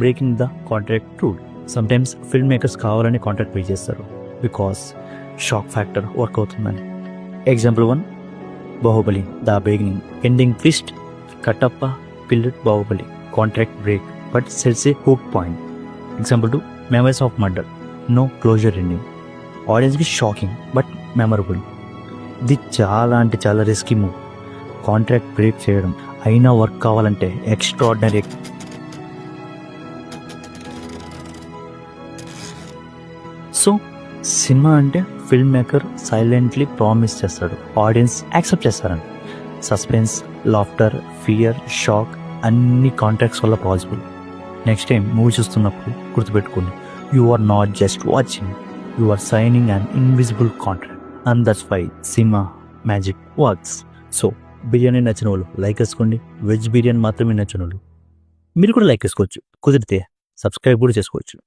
Breaking the contract rule. Sometimes film makers కావాలని contract break చేస్తారు because shock factor work అవుతుందని. Example 1, Baahubali the beginning, ending twist, Kattappa killed Baahubali, contract break but sets a hook point. Example 2, memories of murder, no closure ending, ఆడియన్స్కి shocking but memorable. ఇది చాలా risky move. Contract break చేయడం అయినా work కావాలంటే extraordinary. So cinema అంటే film maker silently promise చేస్తాడు, audience accept చేస్తారంట. Suspense, laughter, fear, shock అన్ని కాంట్రాక్ట్స్ వల్ల పాసిబుల్. నెక్స్ట్ టైం మూవీ చూస్తున్నప్పుడు గుర్తుపెట్టుకోండి, you are not just watching, you are signing an invisible contract. And that's why cinema magic works. So biryani నచ్చిన వాళ్ళు like వేసుకోండి, veg biryani మాత్రమే నచ్చిన వాళ్ళు మీరు కూడా లైక్ వేసుకోవచ్చు, కుదిరితే సబ్స్క్రైబ్ కూడా చేసుకోవచ్చు.